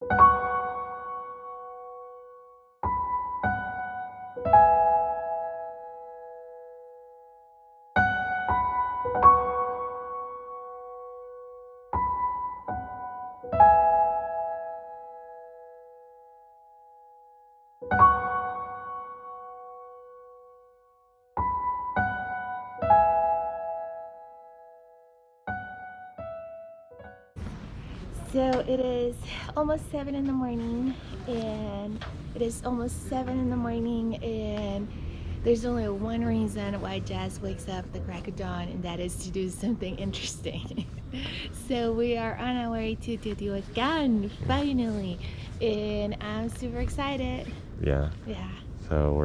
So it is almost 7 in the morning, and there's only one reason why Jazz wakes up at the crack of dawn, and that is to do something interesting. So we are on our way to Teotihuacan, finally, and I'm super excited. Yeah. So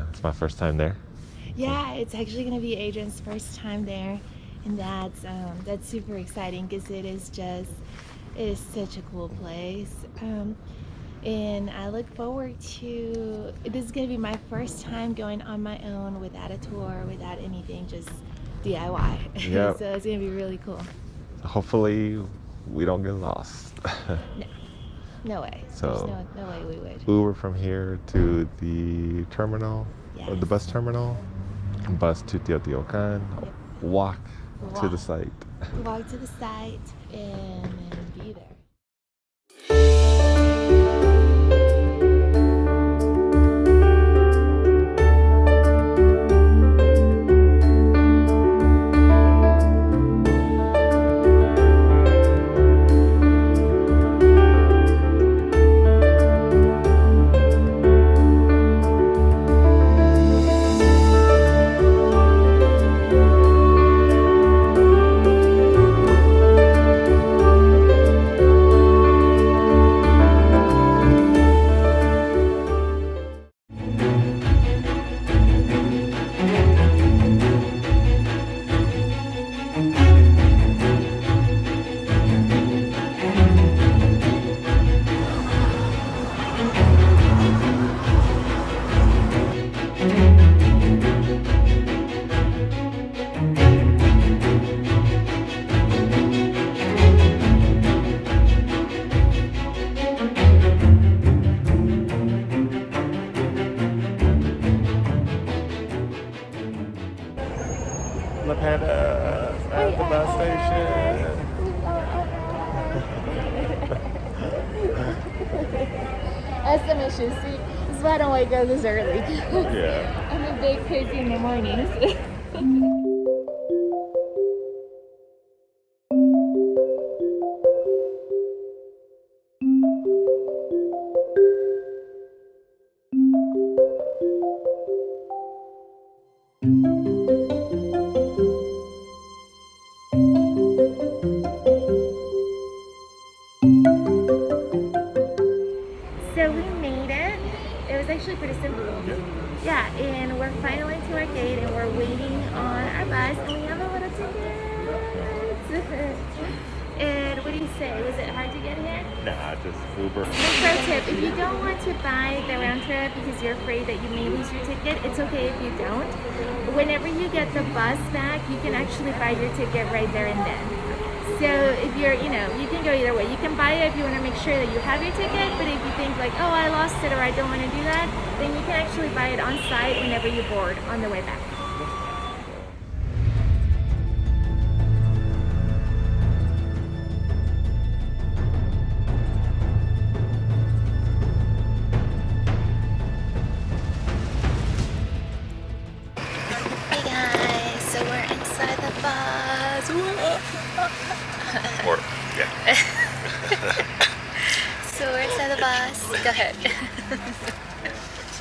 it's my first time there. Yeah, it's actually gonna be Adrian's first time there, and that's super exciting because it is such a cool place, and I look forward to this. Is gonna be my first time going on my own without a tour, without anything, just DIY. Yep. So it's gonna be really cool. Hopefully we don't get lost. No way. So there's no way we would. Uber from here to the terminal, Yes. or the bus terminal, bus to Teotihuacan, Yep. walk to the site. Walk to the site and then be there. La Panda at the bus station. That's the mission. See, this is why I don't wake up this early. Yeah. I'm a big crazy in the mornings. So we made it. It was actually pretty simple. Yeah, and we're finally to our gate, and we're waiting on our bus, and we have a little ticket. And what do you say? Was it hard to get here? Nah, just Uber. Pro tip, if you don't want to buy the round trip because you're afraid that you may lose your ticket, it's okay if you don't. Whenever you get the bus back, you can actually buy your ticket right there and then. So if you're, you can go either way. You can buy it if you want to make sure that you have your ticket, but if you think like, oh, I lost it or I don't want to do that, then you can actually buy it on site whenever you board on the way back. Hey guys, so we're inside the bus. Or, yeah. So we're inside the bus. Go ahead.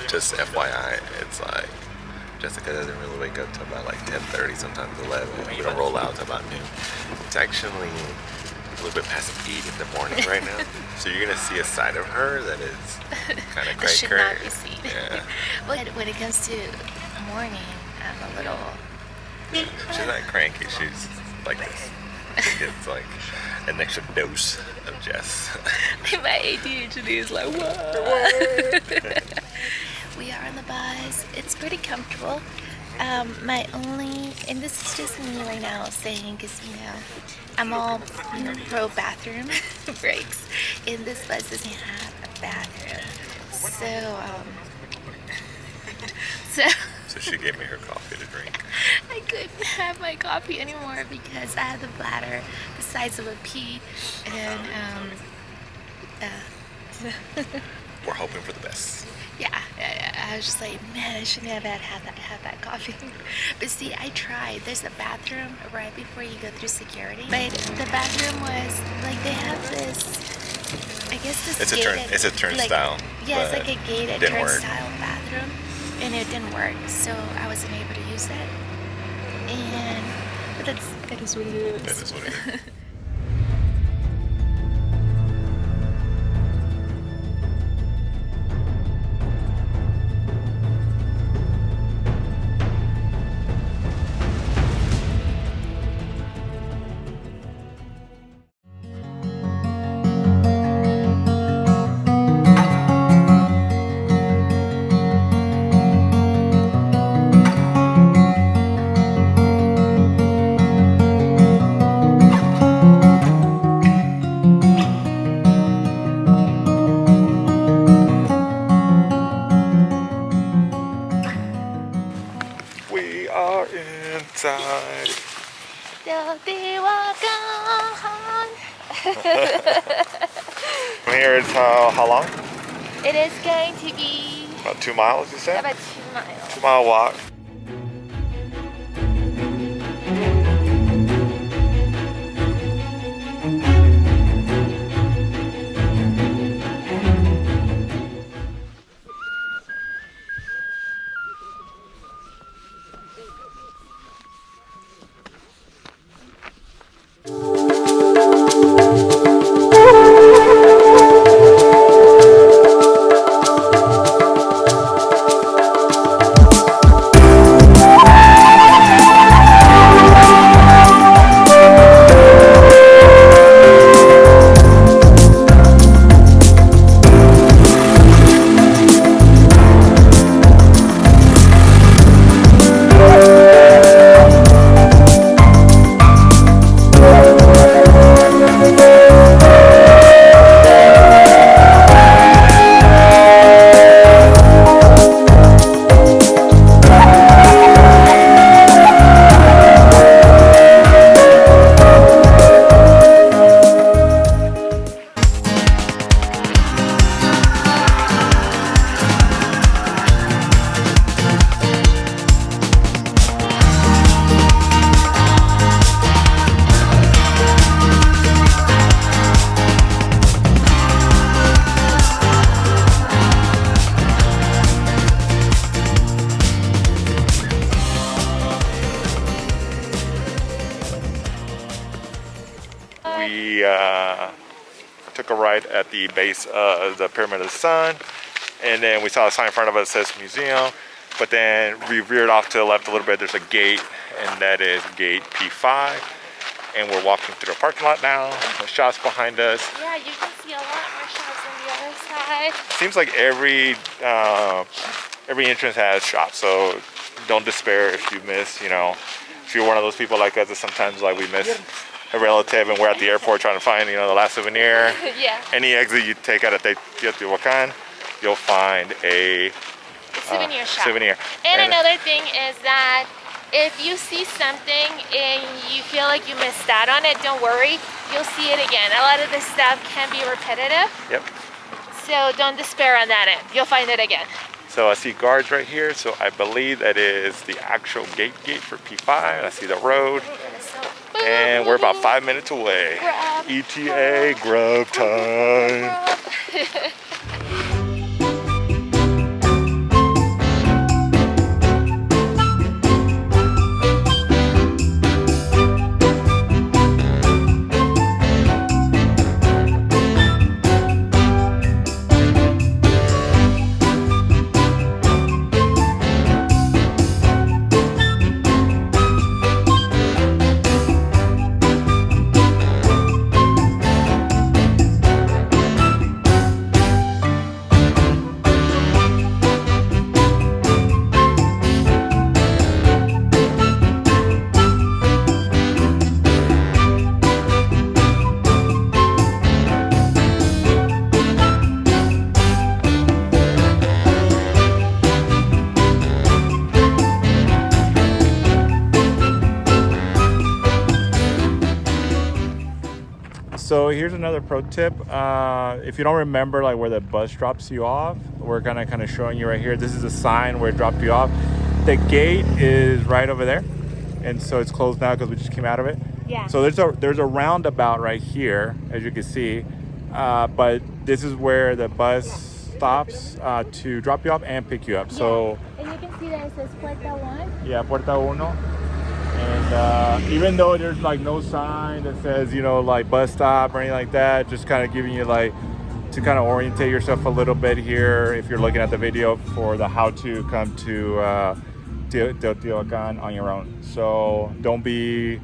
Just FYI, it's like Jessica doesn't really wake up till about like 10:30, sometimes 11. We don't roll out till about noon. It's actually a little bit past 8 in the morning right now. So you're gonna see a side of her that is kind of That should cray-cray. not be seen. Yeah. When it comes to morning, I'm a little... She's not cranky, she's like this. She gets like an extra dose of Jess. My ADHD is like, what? We are on the bus. It's pretty comfortable. My only, and this is just me right now saying, because I'm all pro bathroom breaks, and this bus doesn't have a bathroom, so So she gave me her coffee to drink. I couldn't have my coffee anymore because I had the bladder the size of a pea, and We're hoping for the best. yeah, I was just like, man, I shouldn't have had that coffee. But see, I tried. There's a bathroom right before you go through security, but the bathroom was like, they have this, I guess this gated, it's a turnstile. Like, yeah, it's like a gated didn't work. turnstile bathroom, and it didn't work, so I wasn't able to use it. But that is what it is. That is what it is. We are inside. Teotihuacan. From here it's how long? It is going to be About 2 miles, you said? about 2 miles. 2 mile walk. We took a ride at the base of the Pyramid of the Sun, and then we saw a sign in front of us that says museum, but then we veered off to the left a little bit. There's a gate, and that is gate P5, and we're walking through the parking lot now. The shops behind us. Yeah, you can see a lot more shops on the other side. Seems like every entrance has shops, so don't despair if you miss, if you're one of those people like us that sometimes like we miss a relative and we're at the airport trying to find, the last souvenir. Yeah. Any exit you take out at Teotihuacan, you'll find a Souvenir shop. souvenir. And another thing is that if you see something and you feel like you missed out on it, don't worry, you'll see it again. A lot of this stuff can be repetitive. Yep. So don't despair on that end. You'll find it again. So I see guards right here, so I believe that is the actual gate for P5. I see the road. And we're about 5 minutes away. Grub. ETA grub time. here's another pro tip. If you don't remember like where the bus drops you off, we're kind of showing you right here. This is a sign where it dropped you off. The gate is right over there, and so it's closed now because we just came out of it. Yeah. So there's a roundabout right here, as you can see, but this is where the bus stops to drop you off and pick you up. Yeah. So and you can see that it says Puerta 1. yeah, Puerta Uno. And even though there's like no sign that says, you know, like bus stop or anything like that, just kind of giving you like to kind of orientate yourself a little bit here if you're looking at the video for the how to come to Teotihuacan on your own. So don't be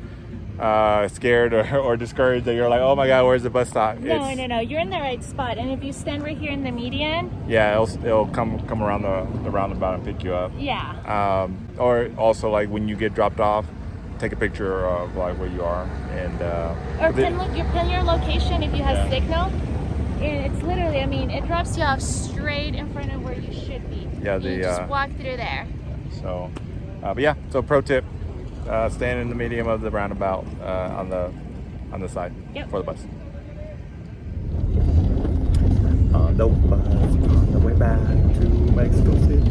scared or discouraged that you're like, oh my god, where's the bus stop? No, you're in the right spot, and if you stand right here in the median, yeah, it'll come around the roundabout and pick you up. Yeah. Or also like when you get dropped off, take a picture of like where you are, and or pin your location if you have Yeah. signal. And it's literally, I mean, it drops you off straight in front of where you should be. Yeah, you just walk through there. So, but yeah, so pro tip, stand in the medium of the roundabout on the side for the bus. On the bus, on the way back to Mexico City.